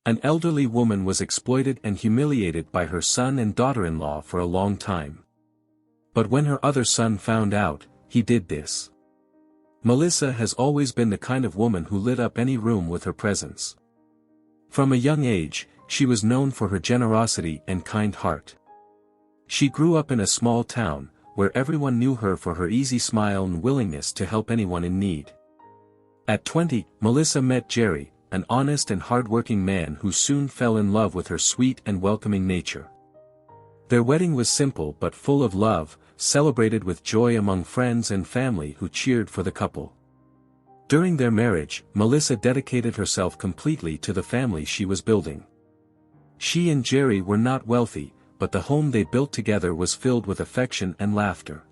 An elderly woman was exploited and humiliated by her son and daughter-in-law for a long time. But when her other son found out, he did this. Melissa has always been the kind of woman who lit up any room with her presence. From a young age, she was known for her generosity and kind heart. She grew up in a small town, where everyone knew her for her easy smile and willingness to help anyone in need. At 20, Melissa met Jerry, an honest and hard-working man who soon fell in love with her sweet and welcoming nature. Their wedding was simple but full of love, celebrated with joy among friends and family who cheered for the couple. During their marriage, Melissa dedicated herself completely to the family she was building. She and Jerry were not wealthy, but the home they built together was filled with affection and laughter.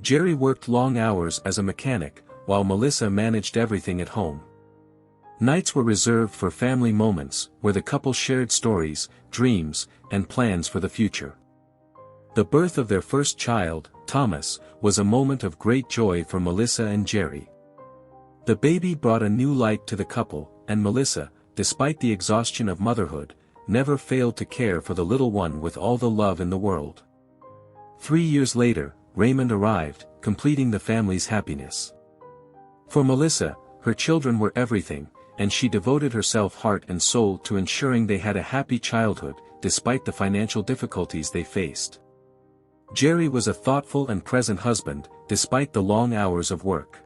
Jerry worked long hours as a mechanic, while Melissa managed everything at home. Nights were reserved for family moments, where the couple shared stories, dreams, and plans for the future. The birth of their first child, Thomas, was a moment of great joy for Melissa and Jerry. The baby brought a new light to the couple, and Melissa, despite the exhaustion of motherhood, never failed to care for the little one with all the love in the world. 3 years later, Raymond arrived, completing the family's happiness. For Melissa, her children were everything, and she devoted herself heart and soul to ensuring they had a happy childhood, despite the financial difficulties they faced. Jerry was a thoughtful and present husband, despite the long hours of work.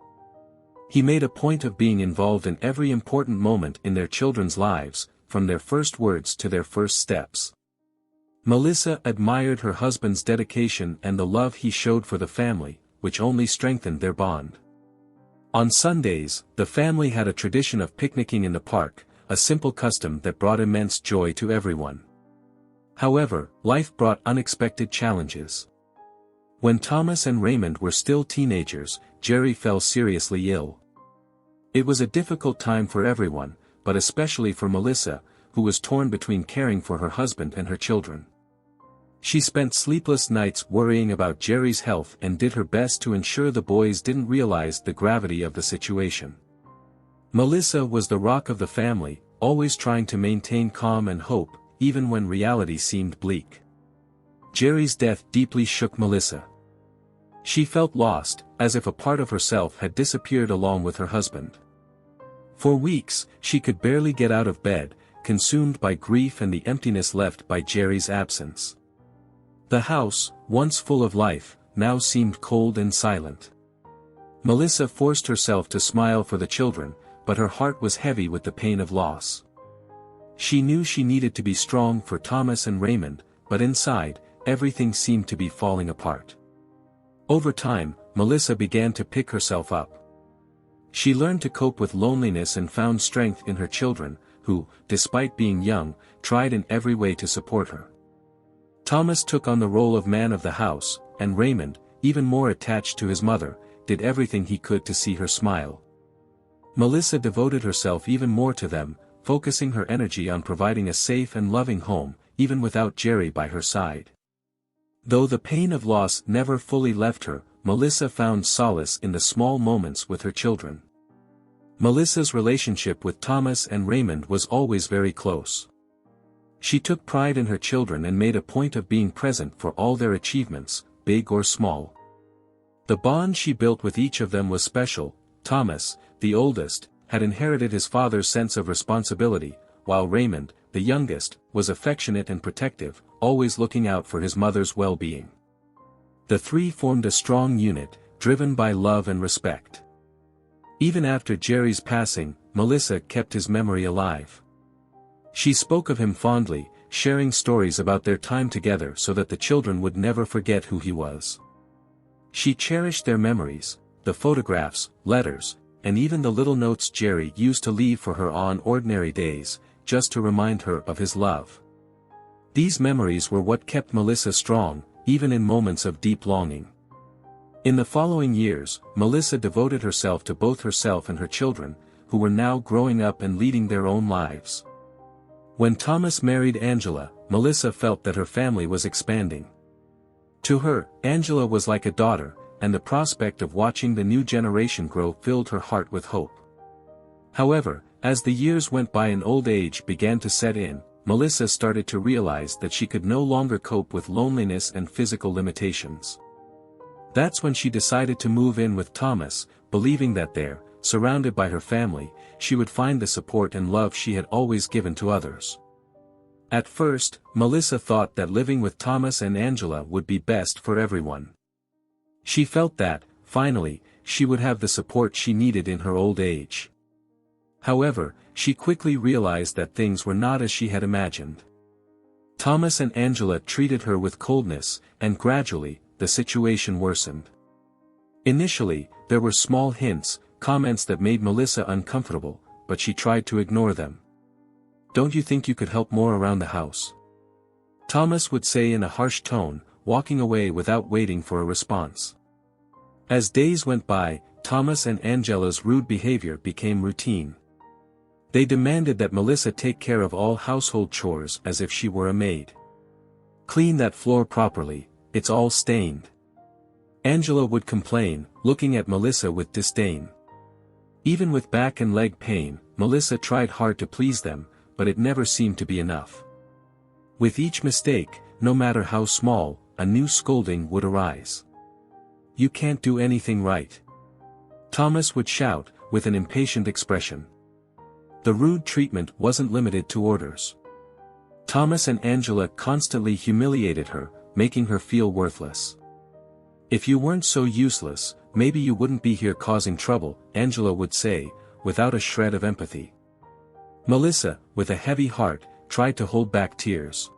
He made a point of being involved in every important moment in their children's lives, from their first words to their first steps. Melissa admired her husband's dedication and the love he showed for the family, which only strengthened their bond. On Sundays, the family had a tradition of picnicking in the park, a simple custom that brought immense joy to everyone. However, life brought unexpected challenges. When Thomas and Raymond were still teenagers, Jerry fell seriously ill. It was a difficult time for everyone, but especially for Melissa, who was torn between caring for her husband and her children. She spent sleepless nights worrying about Jerry's health and did her best to ensure the boys didn't realize the gravity of the situation. Melissa was the rock of the family, always trying to maintain calm and hope, even when reality seemed bleak. Jerry's death deeply shook Melissa. She felt lost, as if a part of herself had disappeared along with her husband. For weeks, she could barely get out of bed, consumed by grief and the emptiness left by Jerry's absence. The house, once full of life, now seemed cold and silent. Melissa forced herself to smile for the children, but her heart was heavy with the pain of loss. She knew she needed to be strong for Thomas and Raymond, but inside, everything seemed to be falling apart. Over time, Melissa began to pick herself up. She learned to cope with loneliness and found strength in her children, who, despite being young, tried in every way to support her. Thomas took on the role of man of the house, and Raymond, even more attached to his mother, did everything he could to see her smile. Melissa devoted herself even more to them, focusing her energy on providing a safe and loving home, even without Jerry by her side. Though the pain of loss never fully left her, Melissa found solace in the small moments with her children. Melissa's relationship with Thomas and Raymond was always very close. She took pride in her children and made a point of being present for all their achievements, big or small. The bond she built with each of them was special. Thomas, the oldest, had inherited his father's sense of responsibility, while Raymond, the youngest, was affectionate and protective, always looking out for his mother's well-being. The three formed a strong unit, driven by love and respect. Even after Jerry's passing, Melissa kept his memory alive. She spoke of him fondly, sharing stories about their time together so that the children would never forget who he was. She cherished their memories, the photographs, letters, and even the little notes Jerry used to leave for her on ordinary days, just to remind her of his love. These memories were what kept Melissa strong, even in moments of deep longing. In the following years, Melissa devoted herself to both herself and her children, who were now growing up and leading their own lives. When Thomas married Angela, Melissa felt that her family was expanding. To her, Angela was like a daughter, and the prospect of watching the new generation grow filled her heart with hope. However, As the years went by and old age began to set in, Melissa started to realize that she could no longer cope with loneliness and physical limitations. That's when she decided to move in with Thomas, believing that there, surrounded by her family, she would find the support and love she had always given to others. At first, Melissa thought that living with Thomas and Angela would be best for everyone. She felt that, finally, she would have the support she needed in her old age. However, she quickly realized that things were not as she had imagined. Thomas and Angela treated her with coldness, and gradually, the situation worsened. Initially, there were small hints, comments that made Melissa uncomfortable, but she tried to ignore them. "Don't you think you could help more around the house?" Thomas would say in a harsh tone, walking away without waiting for a response. As days went by, Thomas and Angela's rude behavior became routine. They demanded that Melissa take care of all household chores as if she were a maid. "Clean that floor properly, it's all stained." Angela would complain, looking at Melissa with disdain. Even with back and leg pain, Melissa tried hard to please them, but it never seemed to be enough. With each mistake, no matter how small, a new scolding would arise. "You can't do anything right," Thomas would shout, with an impatient expression. The rude treatment wasn't limited to orders. Thomas and Angela constantly humiliated her, making her feel worthless. "If you weren't so useless, maybe you wouldn't be here causing trouble," Angela would say, without a shred of empathy. Melissa, with a heavy heart, tried to hold back tears.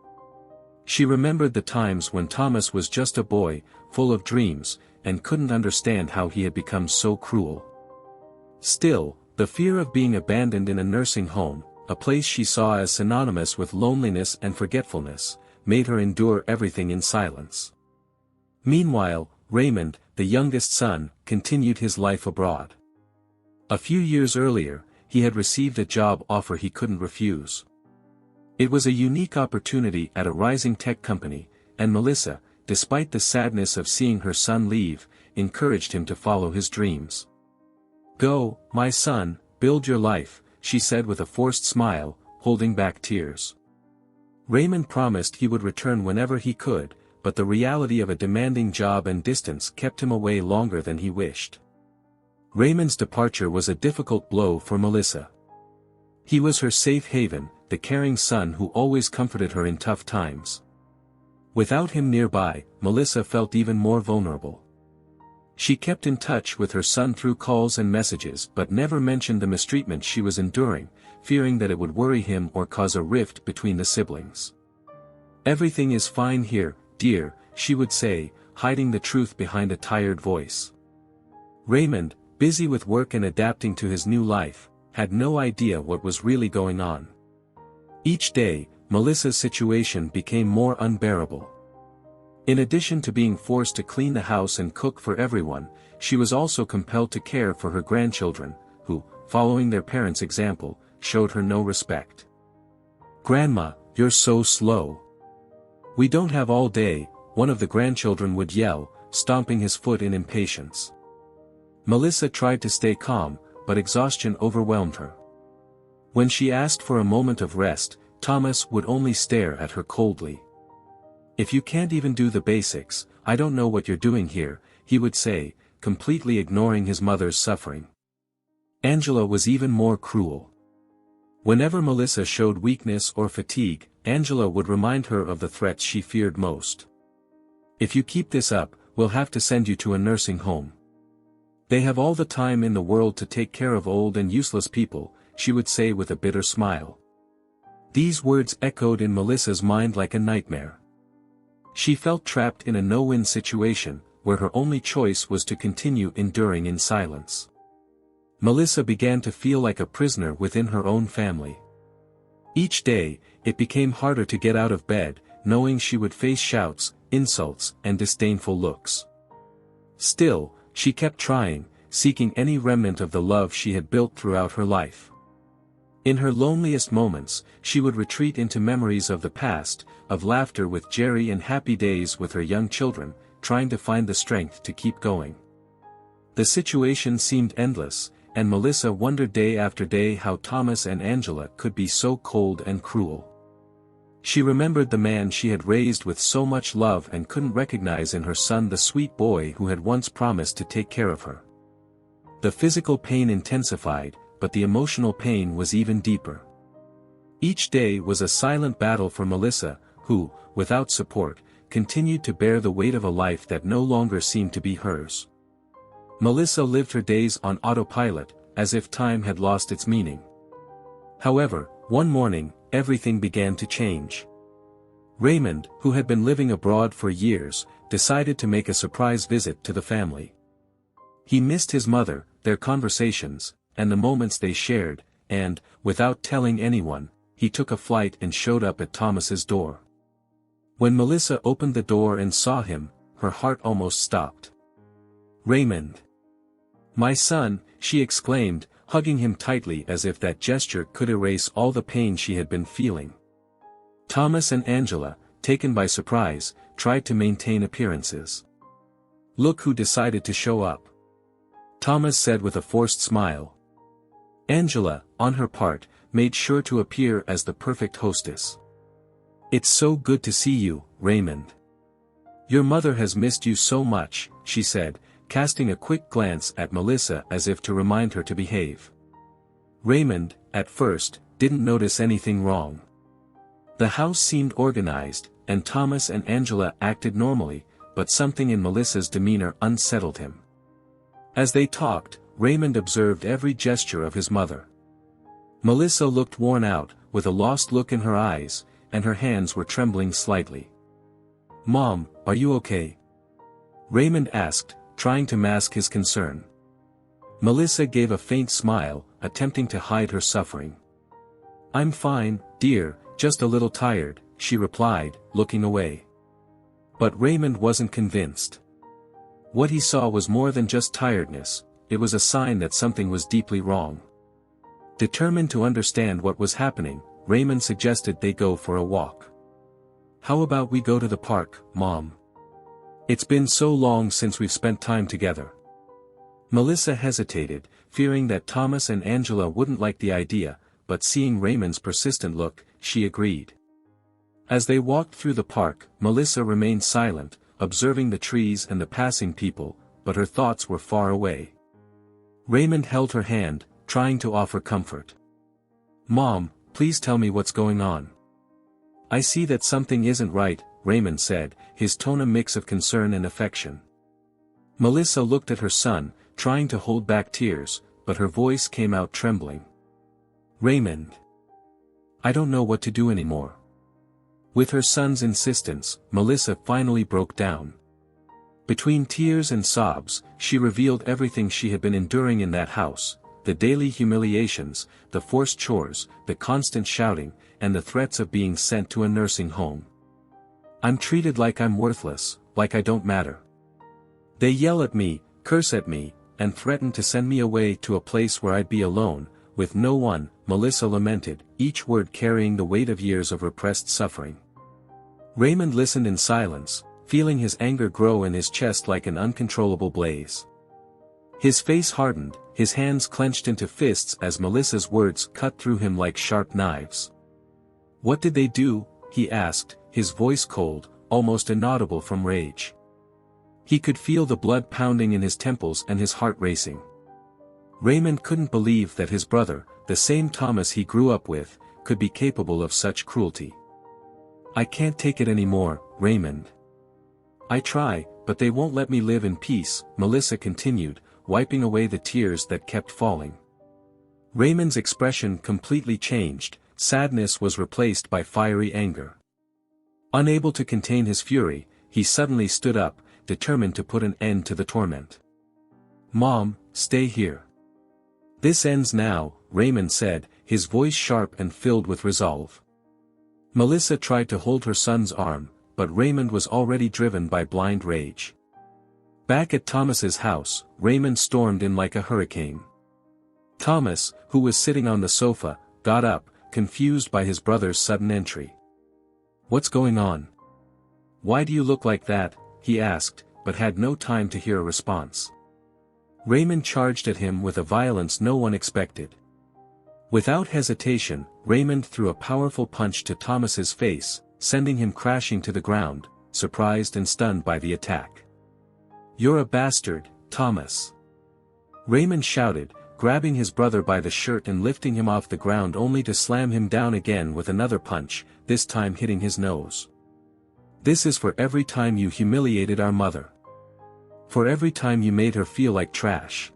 She remembered the times when Thomas was just a boy, full of dreams, and couldn't understand how he had become so cruel. Still, the fear of being abandoned in a nursing home, a place she saw as synonymous with loneliness and forgetfulness, made her endure everything in silence. Meanwhile, Raymond, the youngest son, continued his life abroad. A few years earlier, he had received a job offer he couldn't refuse. It was a unique opportunity at a rising tech company, and Melissa, despite the sadness of seeing her son leave, encouraged him to follow his dreams. "Go, my son, build your life," she said with a forced smile, holding back tears. Raymond promised he would return whenever he could, but the reality of a demanding job and distance kept him away longer than he wished. Raymond's departure was a difficult blow for Melissa. He was her safe haven, the caring son who always comforted her in tough times. Without him nearby, Melissa felt even more vulnerable. She kept in touch with her son through calls and messages but never mentioned the mistreatment she was enduring, fearing that it would worry him or cause a rift between the siblings. "Everything is fine here, dear," she would say, hiding the truth behind a tired voice. Raymond, busy with work and adapting to his new life, had no idea what was really going on. Each day, Melissa's situation became more unbearable. In addition to being forced to clean the house and cook for everyone, she was also compelled to care for her grandchildren, who, following their parents' example, showed her no respect. "Grandma, you're so slow. We don't have all day," one of the grandchildren would yell, stomping his foot in impatience. Melissa tried to stay calm, but exhaustion overwhelmed her. When she asked for a moment of rest, Thomas would only stare at her coldly. "If you can't even do the basics, I don't know what you're doing here," he would say, completely ignoring his mother's suffering. Angela was even more cruel. Whenever Melissa showed weakness or fatigue, Angela would remind her of the threats she feared most. "If you keep this up, we'll have to send you to a nursing home. They have all the time in the world to take care of old and useless people," she would say with a bitter smile. These words echoed in Melissa's mind like a nightmare. She felt trapped in a no-win situation, where her only choice was to continue enduring in silence. Melissa began to feel like a prisoner within her own family. Each day, it became harder to get out of bed, knowing she would face shouts, insults, and disdainful looks. Still, she kept trying, seeking any remnant of the love she had built throughout her life. In her loneliest moments, she would retreat into memories of the past, of laughter with Jerry and happy days with her young children, trying to find the strength to keep going. The situation seemed endless, and Melissa wondered day after day how Thomas and Angela could be so cold and cruel. She remembered the man she had raised with so much love and couldn't recognize in her son the sweet boy who had once promised to take care of her. The physical pain intensified, but the emotional pain was even deeper. Each day was a silent battle for Melissa, who, without support, continued to bear the weight of a life that no longer seemed to be hers. Melissa lived her days on autopilot, as if time had lost its meaning. However, one morning, everything began to change. Raymond, who had been living abroad for years, decided to make a surprise visit to the family. He missed his mother, their conversations, and the moments they shared, and, without telling anyone, he took a flight and showed up at Thomas's door. When Melissa opened the door and saw him, her heart almost stopped. "Raymond! My son," she exclaimed, hugging him tightly as if that gesture could erase all the pain she had been feeling. Thomas and Angela, taken by surprise, tried to maintain appearances. "Look who decided to show up," Thomas said with a forced smile. Angela, on her part, made sure to appear as the perfect hostess. "It's so good to see you, Raymond. Your mother has missed you so much," she said, casting a quick glance at Melissa as if to remind her to behave. Raymond, at first, didn't notice anything wrong. The house seemed organized, and Thomas and Angela acted normally, but something in Melissa's demeanor unsettled him. As they talked, Raymond observed every gesture of his mother. Melissa looked worn out, with a lost look in her eyes, and her hands were trembling slightly. "Mom, are you okay?" Raymond asked, trying to mask his concern. Melissa gave a faint smile, attempting to hide her suffering. "I'm fine, dear, just a little tired," she replied, looking away. But Raymond wasn't convinced. What he saw was more than just tiredness, it was a sign that something was deeply wrong. Determined to understand what was happening, Raymond suggested they go for a walk. "How about we go to the park, Mom? It's been so long since we've spent time together." Melissa hesitated, fearing that Thomas and Angela wouldn't like the idea, but seeing Raymond's persistent look, she agreed. As they walked through the park, Melissa remained silent, observing the trees and the passing people, but her thoughts were far away. Raymond held her hand, trying to offer comfort. "Mom, please tell me what's going on." "I see that something isn't right," Raymond said, his tone a mix of concern and affection. Melissa looked at her son, trying to hold back tears, but her voice came out trembling. "Raymond, I don't know what to do anymore." With her son's insistence, Melissa finally broke down. Between tears and sobs, she revealed everything she had been enduring in that house, the daily humiliations, the forced chores, the constant shouting, and the threats of being sent to a nursing home. "I'm treated like I'm worthless, like I don't matter. They yell at me, curse at me, and threaten to send me away to a place where I'd be alone, with no one," Melissa lamented, each word carrying the weight of years of repressed suffering. Raymond listened in silence, feeling his anger grow in his chest like an uncontrollable blaze. His face hardened, his hands clenched into fists as Melissa's words cut through him like sharp knives. "What did they do?" he asked, his voice cold, almost inaudible from rage. He could feel the blood pounding in his temples and his heart racing. Raymond couldn't believe that his brother, the same Thomas he grew up with, could be capable of such cruelty. "I can't take it anymore, Raymond. I try, but they won't let me live in peace," Melissa continued, wiping away the tears that kept falling. Raymond's expression completely changed, sadness was replaced by fiery anger. Unable to contain his fury, he suddenly stood up, determined to put an end to the torment. "Mom, stay here. This ends now," Raymond said, his voice sharp and filled with resolve. Melissa tried to hold her son's arm, but Raymond was already driven by blind rage. Back at Thomas's house, Raymond stormed in like a hurricane. Thomas, who was sitting on the sofa, got up, confused by his brother's sudden entry. "What's going on? Why do you look like that?" he asked, but had no time to hear a response. Raymond charged at him with a violence no one expected. Without hesitation, Raymond threw a powerful punch to Thomas's face, sending him crashing to the ground, surprised and stunned by the attack. "You're a bastard, Thomas!" Raymond shouted, grabbing his brother by the shirt and lifting him off the ground only to slam him down again with another punch, this time hitting his nose. "This is for every time you humiliated our mother. For every time you made her feel like trash."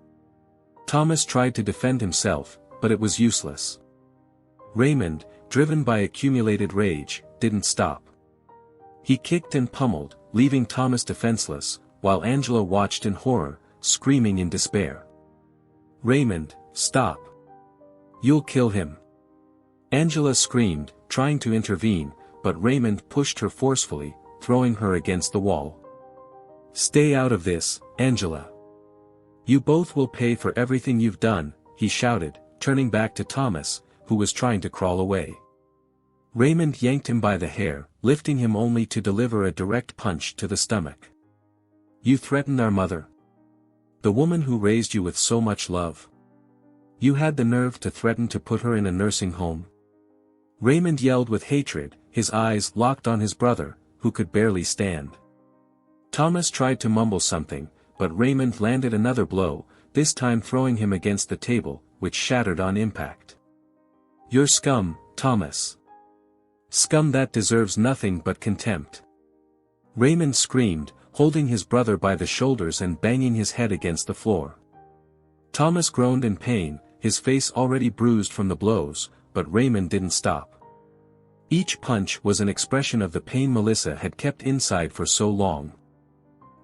Thomas tried to defend himself, but it was useless. Raymond, driven by accumulated rage, didn't stop. He kicked and pummeled, leaving Thomas defenseless, while Angela watched in horror, screaming in despair. "Raymond, stop. You'll kill him." Angela screamed, trying to intervene, but Raymond pushed her forcefully, throwing her against the wall. "Stay out of this, Angela. You both will pay for everything you've done," he shouted, turning back to Thomas, who was trying to crawl away. Raymond yanked him by the hair, lifting him only to deliver a direct punch to the stomach. "You threatened our mother. The woman who raised you with so much love. You had the nerve to threaten to put her in a nursing home." Raymond yelled with hatred, his eyes locked on his brother, who could barely stand. Thomas tried to mumble something, but Raymond landed another blow, this time throwing him against the table, which shattered on impact. "You're scum, Thomas. Scum that deserves nothing but contempt." Raymond screamed, holding his brother by the shoulders and banging his head against the floor. Thomas groaned in pain, his face already bruised from the blows, but Raymond didn't stop. Each punch was an expression of the pain Melissa had kept inside for so long.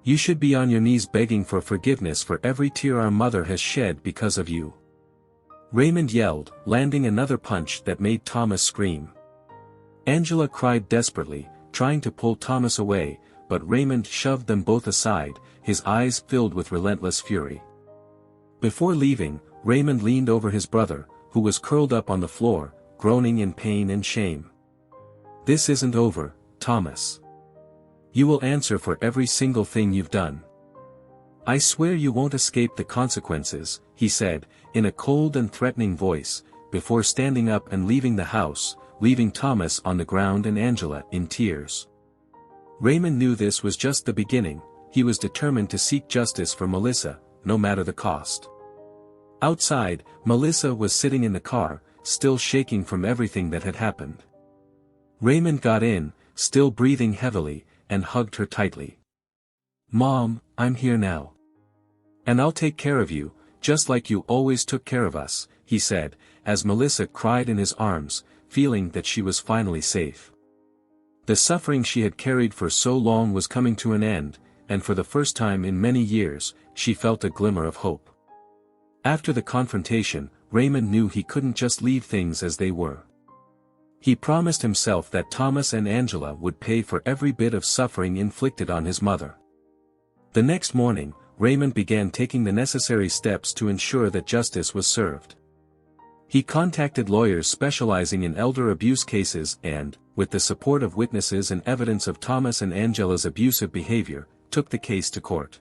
"You should be on your knees begging for forgiveness for every tear our mother has shed because of you," Raymond yelled, landing another punch that made Thomas scream. Angela cried desperately, trying to pull Thomas away, but Raymond shoved them both aside, his eyes filled with relentless fury. Before leaving, Raymond leaned over his brother, who was curled up on the floor, groaning in pain and shame. "This isn't over, Thomas. You will answer for every single thing you've done. I swear you won't escape the consequences," he said, in a cold and threatening voice, before standing up and leaving the house, leaving Thomas on the ground and Angela in tears. Raymond knew this was just the beginning, he was determined to seek justice for Melissa, no matter the cost. Outside, Melissa was sitting in the car, still shaking from everything that had happened. Raymond got in, still breathing heavily, and hugged her tightly. "Mom, I'm here now. And I'll take care of you, just like you always took care of us," he said, as Melissa cried in his arms, feeling that she was finally safe. The suffering she had carried for so long was coming to an end, and for the first time in many years, she felt a glimmer of hope. After the confrontation, Raymond knew he couldn't just leave things as they were. He promised himself that Thomas and Angela would pay for every bit of suffering inflicted on his mother. The next morning, Raymond began taking the necessary steps to ensure that justice was served. He contacted lawyers specializing in elder abuse cases and, with the support of witnesses and evidence of Thomas and Angela's abusive behavior, took the case to court.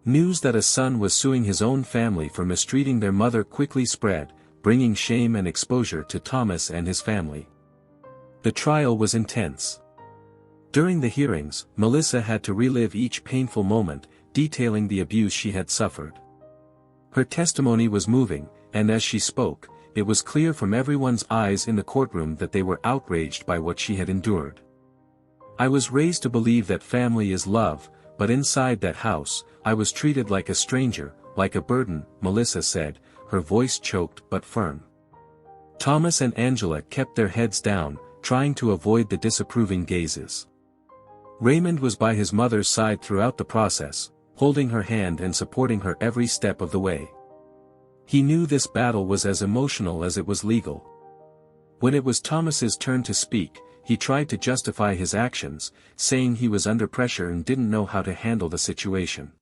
News that a son was suing his own family for mistreating their mother quickly spread, bringing shame and exposure to Thomas and his family. The trial was intense. During the hearings, Melissa had to relive each painful moment, detailing the abuse she had suffered. Her testimony was moving, and as she spoke, it was clear from everyone's eyes in the courtroom that they were outraged by what she had endured. "I was raised to believe that family is love, but inside that house, I was treated like a stranger, like a burden," Melissa said, her voice choked but firm. Thomas and Angela kept their heads down, trying to avoid the disapproving gazes. Raymond was by his mother's side throughout the process, holding her hand and supporting her every step of the way. He knew this battle was as emotional as it was legal. When it was Thomas's turn to speak, he tried to justify his actions, saying he was under pressure and didn't know how to handle the situation.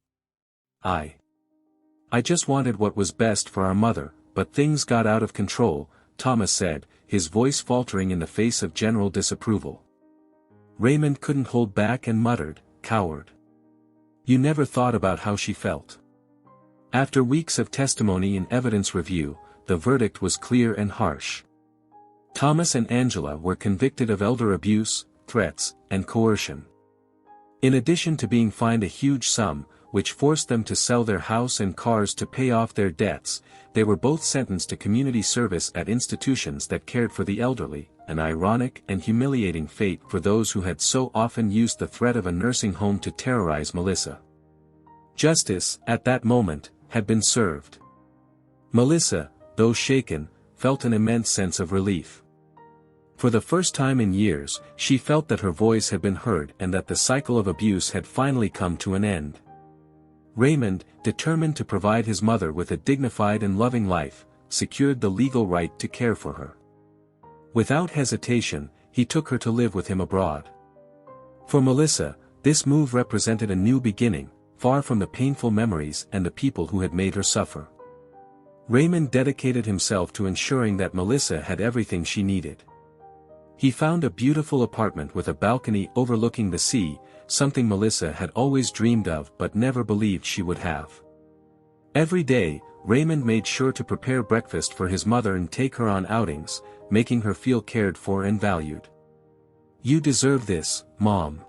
I just wanted what was best for our mother, but things got out of control," Thomas said, his voice faltering in the face of general disapproval. Raymond couldn't hold back and muttered, "Coward. You never thought about how she felt." After weeks of testimony and evidence review, the verdict was clear and harsh. Thomas and Angela were convicted of elder abuse, threats, and coercion. In addition to being fined a huge sum, which forced them to sell their house and cars to pay off their debts, they were both sentenced to community service at institutions that cared for the elderly, an ironic and humiliating fate for those who had so often used the threat of a nursing home to terrorize Melissa. Justice, at that moment, had been served. Melissa, though shaken, felt an immense sense of relief. For the first time in years, she felt that her voice had been heard and that the cycle of abuse had finally come to an end. Raymond, determined to provide his mother with a dignified and loving life, secured the legal right to care for her. Without hesitation, he took her to live with him abroad. For Melissa, this move represented a new beginning, far from the painful memories and the people who had made her suffer. Raymond dedicated himself to ensuring that Melissa had everything she needed. He found a beautiful apartment with a balcony overlooking the sea, something Melissa had always dreamed of but never believed she would have. Every day, Raymond made sure to prepare breakfast for his mother and take her on outings, making her feel cared for and valued. "You deserve this, Mom.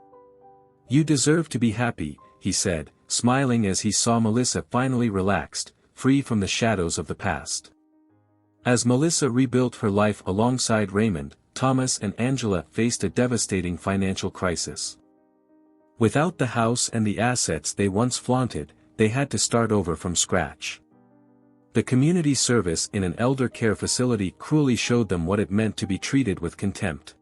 You deserve to be happy," he said, smiling as he saw Melissa finally relaxed, free from the shadows of the past. As Melissa rebuilt her life alongside Raymond, Thomas and Angela faced a devastating financial crisis. Without the house and the assets they once flaunted, they had to start over from scratch. The community service in an elder care facility cruelly showed them what it meant to be treated with contempt.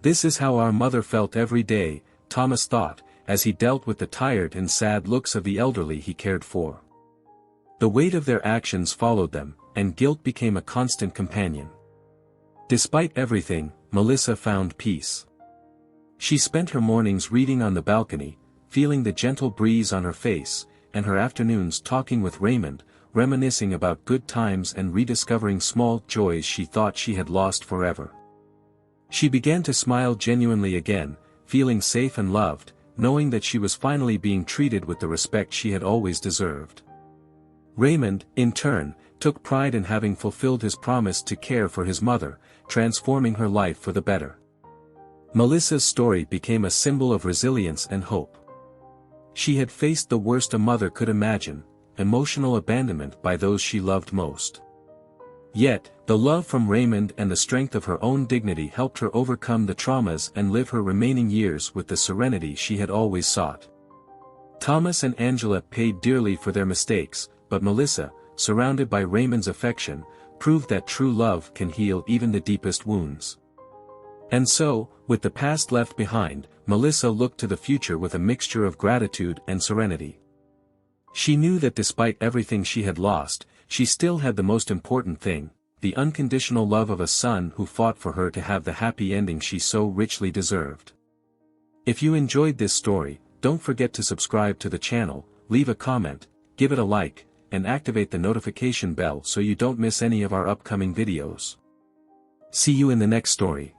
"This is how our mother felt every day," Thomas thought, as he dealt with the tired and sad looks of the elderly he cared for. The weight of their actions followed them, and guilt became a constant companion. Despite everything, Melissa found peace. She spent her mornings reading on the balcony, feeling the gentle breeze on her face, and her afternoons talking with Raymond, reminiscing about good times and rediscovering small joys she thought she had lost forever. She began to smile genuinely again, feeling safe and loved, knowing that she was finally being treated with the respect she had always deserved. Raymond, in turn, took pride in having fulfilled his promise to care for his mother, transforming her life for the better. Melissa's story became a symbol of resilience and hope. She had faced the worst a mother could imagine, emotional abandonment by those she loved most. Yet, the love from Raymond and the strength of her own dignity helped her overcome the traumas and live her remaining years with the serenity she had always sought. Thomas and Angela paid dearly for their mistakes, but Melissa, surrounded by Raymond's affection, proved that true love can heal even the deepest wounds. And so, with the past left behind, Melissa looked to the future with a mixture of gratitude and serenity. She knew that despite everything she had lost, she still had the most important thing, the unconditional love of a son who fought for her to have the happy ending she so richly deserved. If you enjoyed this story, don't forget to subscribe to the channel, leave a comment, give it a like, and activate the notification bell so you don't miss any of our upcoming videos. See you in the next story.